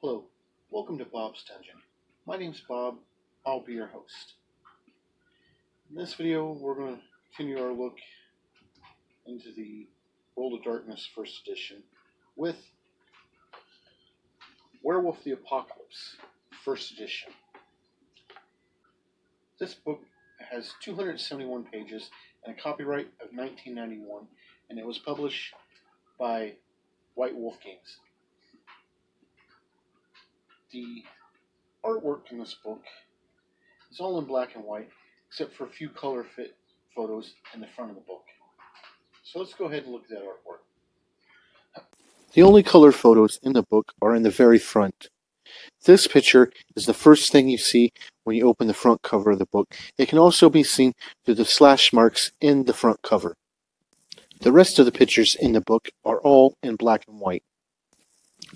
Hello, welcome to Bob's Dungeon. My name's Bob, I'll be your host. In this video, we're going to continue our look into the World of Darkness 1st edition with Werewolf the Apocalypse 1st edition. This book has 271 pages and a copyright of 1991, and it was published by White Wolf Games. The artwork in this book is all in black and white, except for a few color fit photos in the front of the book. So let's go ahead and look at that artwork. The only color photos in the book are in the very front. This picture is the first thing you see when you open the front cover of the book. It can also be seen through the slash marks in the front cover. The rest of the pictures in the book are all in black and white.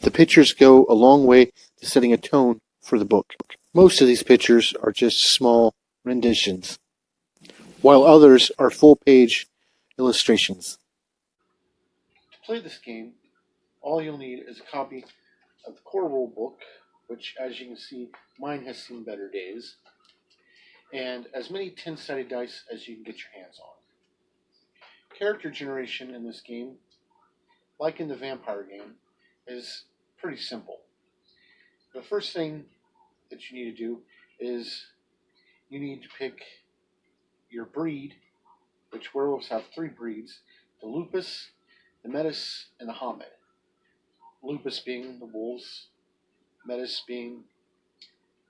The pictures go a long way to setting a tone for the book. Most of these pictures are just small renditions, while others are full-page illustrations. To play this game, all you'll need is a copy of the core rule book, which, as you can see, mine has seen better days, and as many 10-sided dice as you can get your hands on. Character generation in this game, like in the vampire game, is pretty simple. The first thing that you need to do is you need to pick your breed, which werewolves have 3 breeds: the lupus, the metis, and the homid. Lupus being the wolves, metis being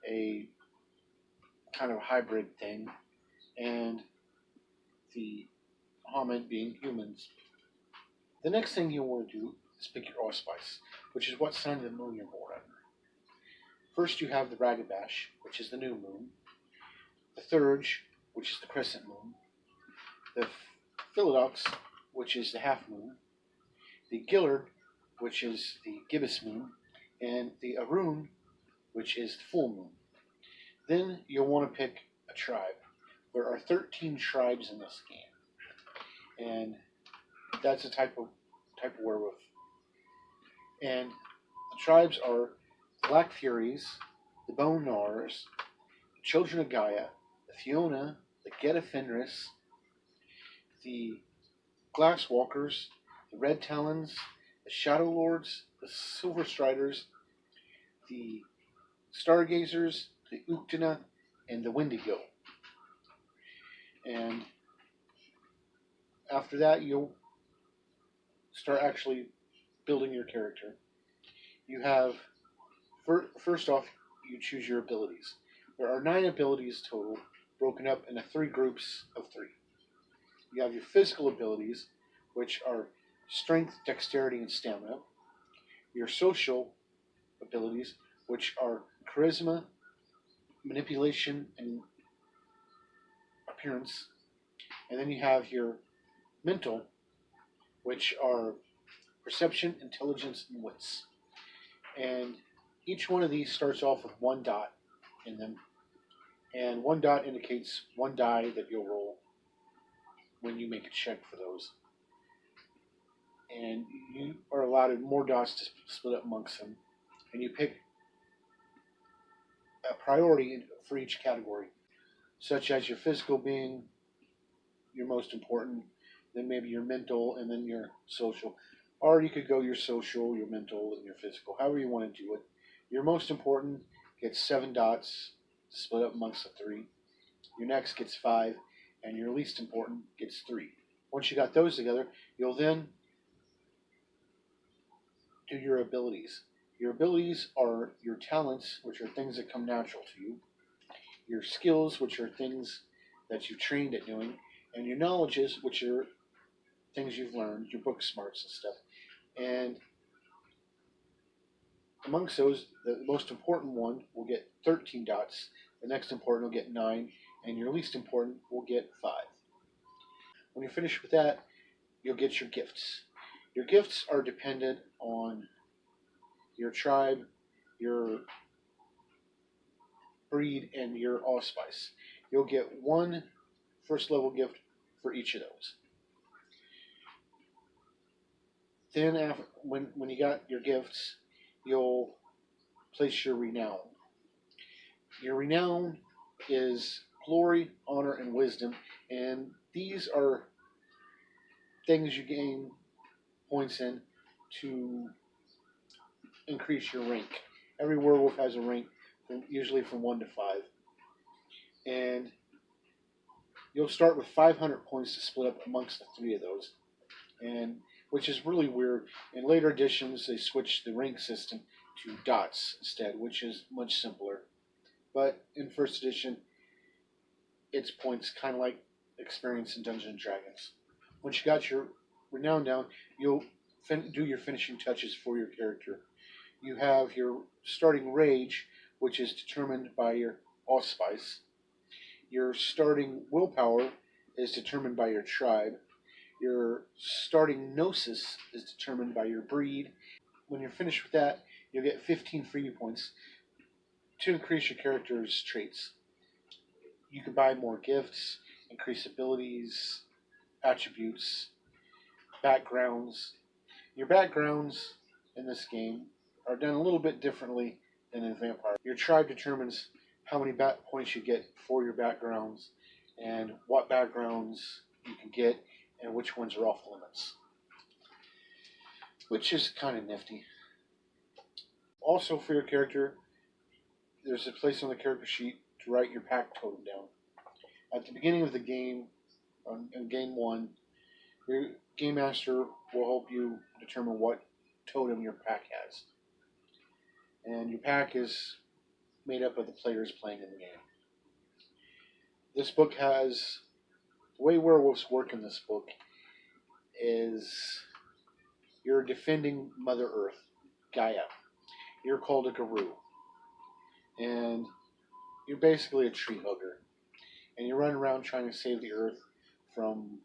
a kind of hybrid thing, and the homid being humans. The next thing you'll want to do is pick your allspice, which is what sign of the moon you're born under. First you have the Ragabash, which is the new moon, the Thurge, which is the crescent moon, the Philodox, which is the half moon, the Gillard, which is the gibbous moon, and the Arun, which is the full moon. Then you'll want to pick a tribe. There are 13 tribes in this game, and that's a type of werewolf. And the tribes are Black Furies, the Bone Gnars, the Children of Gaia, the Fiona, the Geta Fenris, the Glasswalkers, the Red Talons, the Shadow Lords, the Silver Striders, the Stargazers, the Uktana, and the Wendigo. And after that, you'll start actually building your character. You have, first off, you choose your abilities. There are 9 abilities total, broken up into 3 groups of 3. You have your physical abilities, which are strength, dexterity, and stamina. Your social abilities, which are charisma, manipulation, and appearance. And then you have your mental, which are perception, intelligence, and wits. And each one of these starts off with 1 dot in them. And 1 dot indicates 1 die that you'll roll when you make a check for those. And you are allotted more dots to split up amongst them. And you pick a priority for each category, such as your physical being your most important, then maybe your mental, and then your social. Or you could go your social, your mental, and your physical, however you want to do it. Your most important gets 7 dots split up amongst the 3. Your next gets 5, and your least important gets 3. Once you got those together, you'll then do your abilities. Your abilities are your talents, which are things that come natural to you, your skills, which are things that you've trained at doing, and your knowledges, which are things you've learned, your book smarts and stuff. And amongst those, the most important one will get 13 dots, the next important will get 9, and your least important will get 5. When you're finished with that, you'll get your gifts. Your gifts are dependent on your tribe, your breed, and your allspice. You'll get 1 first level gift for each of those. Then when you got your gifts, you'll place your renown. Your renown is glory, honor, and wisdom, and these are things you gain points in to increase your rank. Every werewolf has a rank, usually from 1 to 5. And you'll start with 500 points to split up amongst the 3 of those, and which is really weird. In later editions, they switched the rank system to dots instead, which is much simpler. But in first edition, it's points, kind of like experience in Dungeons and Dragons. Once you got your renown down, you'll do your finishing touches for your character. You have your starting rage, which is determined by your allspice. Your starting willpower is determined by your tribe. Your starting gnosis is determined by your breed. When you're finished with that, you'll get 15 freebie points to increase your character's traits. You can buy more gifts, increase abilities, attributes, backgrounds. Your backgrounds in this game are done a little bit differently than in Vampire. Your tribe determines how many points you get for your backgrounds and what backgrounds you can get and which ones are off limits, which is kind of nifty. Also for your character, there's a place on the character sheet to write your pack totem down. At the beginning of the game, in game 1, your game master will help you determine what totem your pack has. And your pack is made up of the players playing in the game. This book has, the way werewolves work in this book is you're defending Mother Earth, Gaia. You're called a guru. And you're basically a tree hugger. And you run around trying to save the Earth from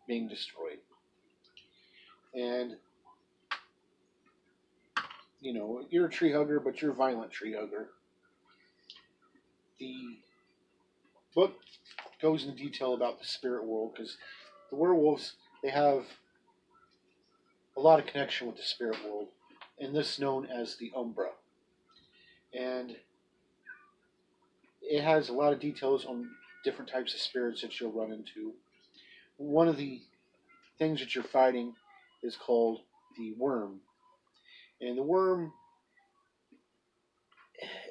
being destroyed. And, you know, you're a tree hugger, but you're a violent tree hugger. The book goes into detail about the spirit world, because the werewolves, they have a lot of connection with the spirit world, and this known as the Umbra. And it has a lot of details on different types of spirits that you'll run into. One of the things that you're fighting is called the Worm. And the Worm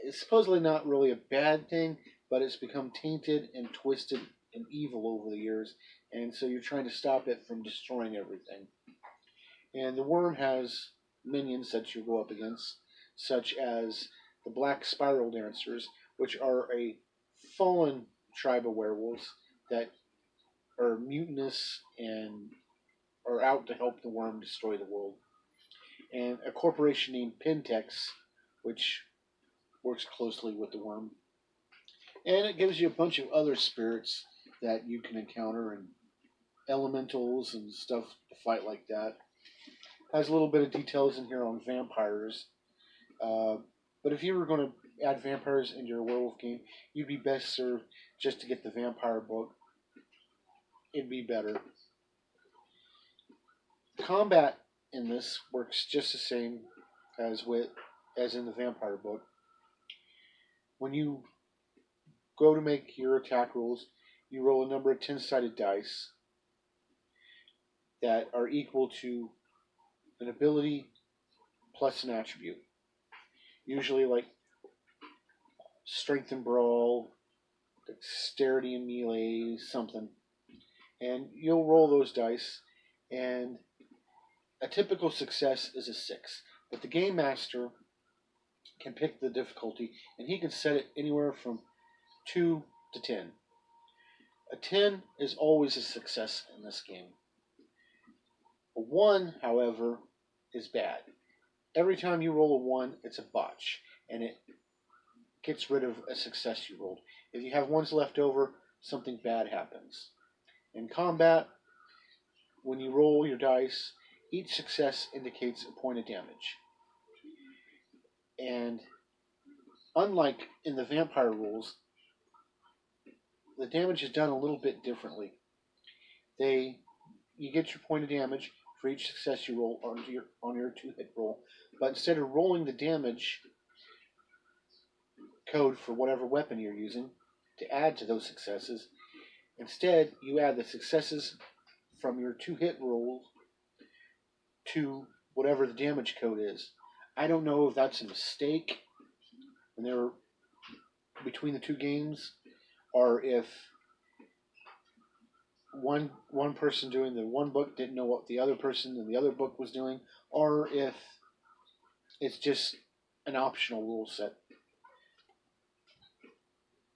is supposedly not really a bad thing, but it's become tainted and twisted and evil over the years, and so you're trying to stop it from destroying everything. And the Worm has minions that you go up against, such as the Black Spiral Dancers, which are a fallen tribe of werewolves that are mutinous and are out to help the Worm destroy the world. And a corporation named Pentex, which works closely with the Worm. And it gives you a bunch of other spirits that you can encounter, and elementals and stuff to fight like that. Has a little bit of details in here on vampires. But if you were going to add vampires into your werewolf game, you'd be best served just to get the vampire book. It'd be better. Combat in this works just the same as in the vampire book. When you go to make your attack rolls, you roll a number of 10-sided dice that are equal to an ability plus an attribute. Usually like strength and brawl, dexterity and melee, something. And you'll roll those dice, and a typical success is a 6. But the game master can pick the difficulty, and he can set it anywhere from 2 to 10. A 10 is always a success in this game. A 1, however, is bad. Every time you roll a 1, it's a botch, and it gets rid of a success you rolled. If you have 1s left over, something bad happens. In combat, when you roll your dice, each success indicates a point of damage. And unlike in the vampire rules, the damage is done a little bit differently. You get your point of damage for each success you roll on your 2-hit roll, but instead of rolling the damage code for whatever weapon you're using to add to those successes. Instead, you add the successes from your 2-hit roll to whatever the damage code is. I don't know if that's a mistake when they're between the two games, or if one person doing the one book didn't know what the other person in the other book was doing, or if it's just an optional rule set.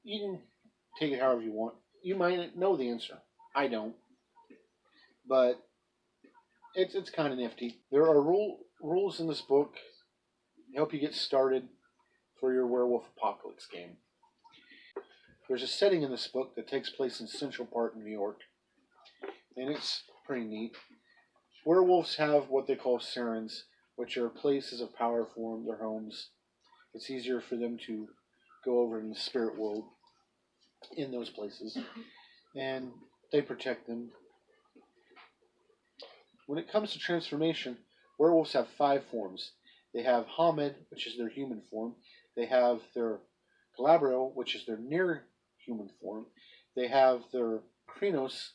You can take it however you want. You might know the answer. I don't. But it's kind of nifty. There are rules in this book to help you get started for your Werewolf Apocalypse game. There's a setting in this book that takes place in Central Park, New York, and it's pretty neat. Werewolves have what they call sirens, which are places of power for them, their homes. It's easier for them to go over in the spirit world in those places, and they protect them. When it comes to transformation, werewolves have 5 forms. They have Hamid, which is their human form. They have their Galabro, which is their near human form. They have their Krinos,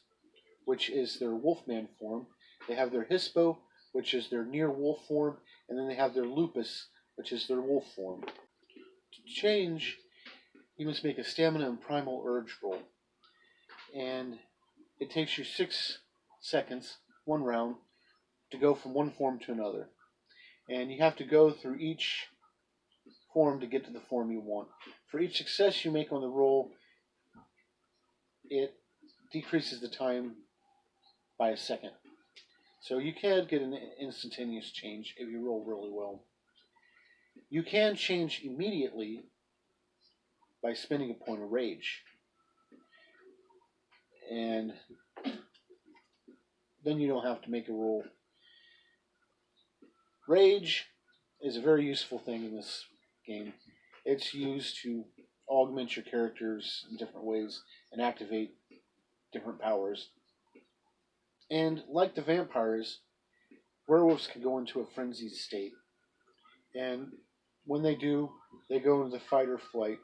which is their wolfman form. They have their Hispo, which is their near wolf form. And then they have their Lupus, which is their wolf form. To change, you must make a stamina and primal urge roll. And it takes you 6 seconds, 1 round, to go from one form to another. And you have to go through each form to get to the form you want. For each success you make on the roll, it decreases the time by a second. So you can get an instantaneous change if you roll really well. You can change immediately by spending a point of rage. And then you don't have to make a roll. Rage is a very useful thing in this game. It's used to augment your characters in different ways and activate different powers. And like the vampires, werewolves can go into a frenzied state. And when they do, they go into the fight or flight.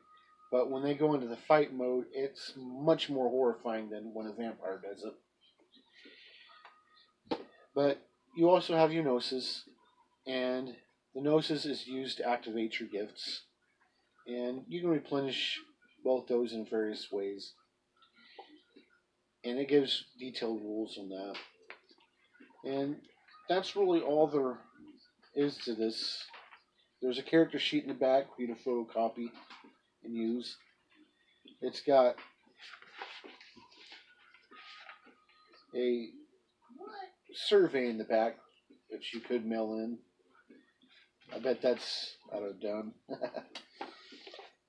But when they go into the fight mode, it's much more horrifying than when a vampire does it. But you also have your Gnosis, and the Gnosis is used to activate your gifts. And you can replenish both those in various ways. And it gives detailed rules on that. And that's really all there is to this. There's a character sheet in the back for you to photocopy and use. It's got a survey in the back that you could mail in. I bet that's out of done.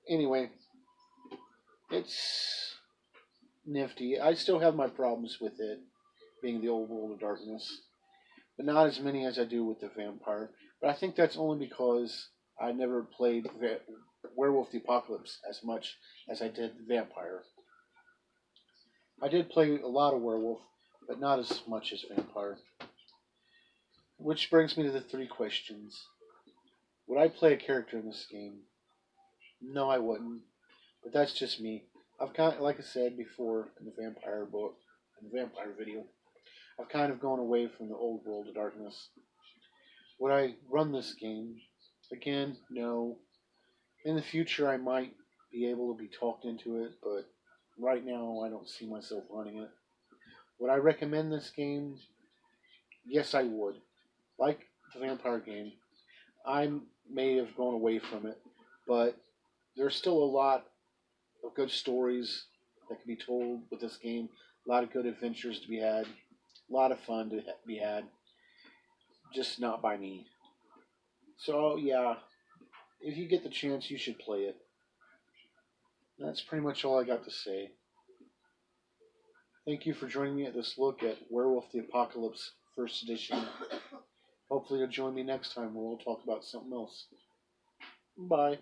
Anyway, it's nifty. I still have my problems with it being the old world of darkness, but not as many as I do with the vampire. But I think that's only because I never played Werewolf the Apocalypse as much as I did the vampire. I did play a lot of werewolf, but not as much as vampire. Which brings me to the 3 questions. Would I play a character in this game? No, I wouldn't. But that's just me. I've kind of, like I said before in the vampire book, in the vampire video, I've kind of gone away from the old world of darkness. Would I run this game? Again, no. In the future, I might be able to be talked into it, but right now, I don't see myself running it. Would I recommend this game? Yes, I would. Like the vampire game, I may have gone away from it, but there's still a lot of good stories that can be told with this game. A lot of good adventures to be had. A lot of fun to be had. Just not by me. So, yeah, if you get the chance, you should play it. That's pretty much all I got to say. Thank you for joining me at this look at Werewolf the Apocalypse 1st edition. Hopefully you'll join me next time where we'll talk about something else. Bye.